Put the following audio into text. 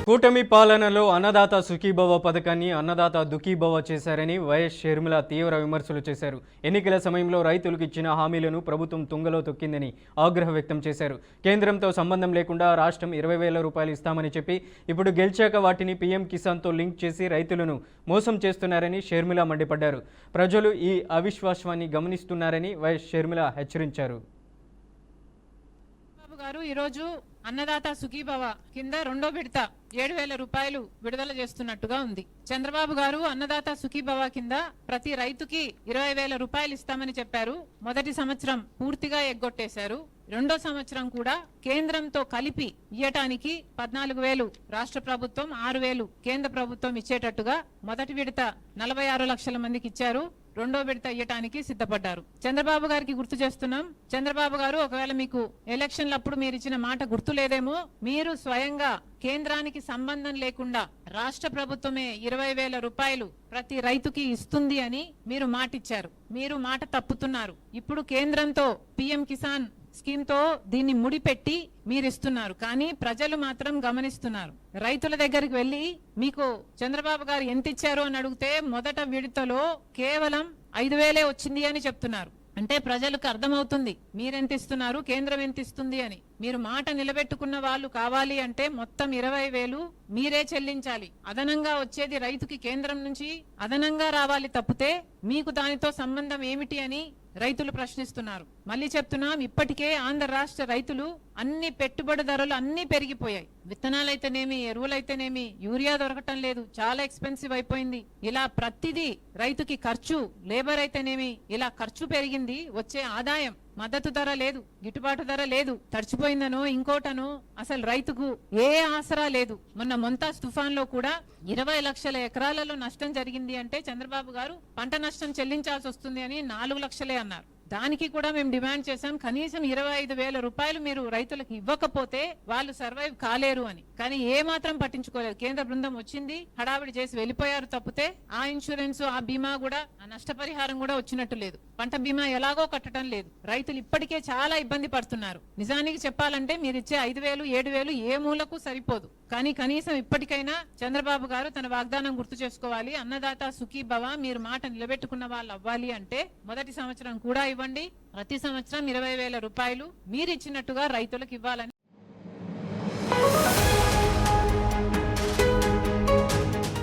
కూటమి పాలనలో అన్నదాత సుఖీభవ పథకాన్ని అన్నదాత దుఃఖీభవ చేశారని వైఎస్ షర్మిల తీవ్ర విమర్శలు చేశారు. ఎన్నికల సమయంలో రైతులకు ఇచ్చిన హామీలను ప్రభుత్వం తుంగలో తొక్కిందని ఆగ్రహం వ్యక్తం చేశారు. కేంద్రంతో సంబంధం లేకుండా రాష్ట్రం 20,000 రూపాయలు ఇస్తామని చెప్పి ఇప్పుడు గెలిచాక వాటిని పీఎం కిసాన్తో లింక్ చేసి రైతులను మోసం చేస్తున్నారని షర్మిల మండిపడ్డారు. ప్రజలు ఈ అవిశ్వాసాన్ని గమనిస్తున్నారని వైఎస్ షర్మిల హెచ్చరించారు. గారు ఈరోజు అన్నదాత సుఖీభవ కింద రెండో విడత 7,000 రూపాయలు విడుదల చేస్తున్నట్టుగా ఉంది. చంద్రబాబు గారు అన్నదాత సుఖీభవ కింద ప్రతి రైతుకి 20,000 రూపాయలు ఇస్తామని చెప్పారు. మొదటి సంవత్సరం పూర్తిగా ఎగ్గొట్టేశారు. రెండో సంవత్సరం కూడా కేంద్రంతో కలిపి ఇయ్యటానికి 14,000 రాష్ట్ర ప్రభుత్వం, 6,000 కేంద్ర ప్రభుత్వం ఇచ్చేటట్టుగా మొదటి విడత 46 లక్షల మందికి ఇచ్చారు. రెండో విడత ఇయ్యటానికి సిద్ధపడ్డారు. చంద్రబాబు గారికి గుర్తు చేస్తున్నాం. చంద్రబాబు గారు, ఒకవేళ మీకు ఎలక్షన్లప్పుడు మీరు ఇచ్చిన మాట గుర్తు లేదేమో, మీరు స్వయంగా కేంద్రానికి సంబంధం లేకుండా రాష్ట్ర ప్రభుత్వమే 20,000 రూపాయలు ప్రతి రైతుకి ఇస్తుంది అని మీరు మాటిచ్చారు. మీరు మాట తప్పుతున్నారు. ఇప్పుడు కేంద్రంతో పీఎం కిసాన్ స్కీమ్ తో దీన్ని ముడిపెట్టి మీరిస్తున్నారు. కానీ ప్రజలు మాత్రం గమనిస్తున్నారు. రైతుల దగ్గరికి వెళ్లి మీకు చంద్రబాబు గారు ఎంత ఇచ్చారు అని అడిగితే మొదట విడతలో కేవలం 5,000 వచ్చింది అని చెప్తున్నారు. అంటే ప్రజలకు అర్థమవుతుంది మీరెంత ఇస్తున్నారు, కేంద్రం ఎంత ఇస్తుంది అని. మీరు మాట నిలబెట్టుకున్న వాళ్ళు కావాలి అంటే మొత్తం 20,000 మీరే చెల్లించాలి. అదనంగా వచ్చేది రైతుకి కేంద్రం నుంచి అదనంగా రావాలి తప్పితే మీకు దానితో సంబంధం ఏమిటి అని రైతులు ప్రశ్నిస్తున్నారు. మళ్ళీ చెప్తున్నాం, ఇప్పటికే ఆంధ్ర రాష్ట్ర రైతులు అన్ని పెట్టుబడి ధరలు అన్ని పెరిగిపోయాయి. విత్తనాలైతేనేమి, ఎరువులైతేనేమి, యూరియా దొరకటం లేదు, చాలా ఎక్స్పెన్సివ్ అయిపోయింది. ఇలా ప్రతిదీ రైతుకి ఖర్చు, లేబర్ అయితేనేమి, ఇలా ఖర్చు పెరిగింది. వచ్చే ఆదాయం, మద్దతు ధర లేదు, గిట్టుబాటు ధర లేదు, తడిచిపోయిందనో ఇంకోటనో అసలు రైతుకు ఏ ఆసరా లేదు. మొన్న మొంతాజ్ తుఫాన్ లో కూడా 20 లక్షల ఎకరాలలో నష్టం జరిగింది అంటే చంద్రబాబు గారు పంట నష్టం చెల్లించాల్సి వస్తుంది అని 4 లక్షలే అన్నారు. దానికి కూడా మేము డిమాండ్ చేశాం, కనీసం 25,000 రూపాయలు మీరు రైతులకు ఇవ్వకపోతే వాళ్ళు సర్వైవ్ కాలేరు అని. కానీ ఏ మాత్రం పట్టించుకోలేదు. కేంద్ర బృందం వచ్చింది, హడావిడి చేసి వెళ్ళిపోయారు తప్పితే ఆ ఇన్సూరెన్స్, ఆ బీమా కూడా, ఆ నష్టపరిహారం కూడా వచ్చినట్టు లేదు. పంట బీమా ఎలాగో కట్టడం లేదు. రైతులు ఇప్పటికే చాలా ఇబ్బంది పడుతున్నారు. నిజానికి చెప్పాలంటే మీరు ఇచ్చే 5,000, 7,000 ఏ మూలకు సరిపోదు. కానీ కనీసం ఇప్పటికైనా చంద్రబాబు గారు తన వాగ్దానం గుర్తు చేసుకోవాలి. అన్నదాత సుఖీభవ మీరు మాట నిలబెట్టుకున్న వాళ్ళు అవ్వాలి అంటే మొదటి సంవత్సరం కూడా ఇవ్వండి, ప్రతి సంవత్సరం 20,000 రూపాయలు మీరు ఇచ్చినట్టుగా రైతులకు ఇవ్వాలని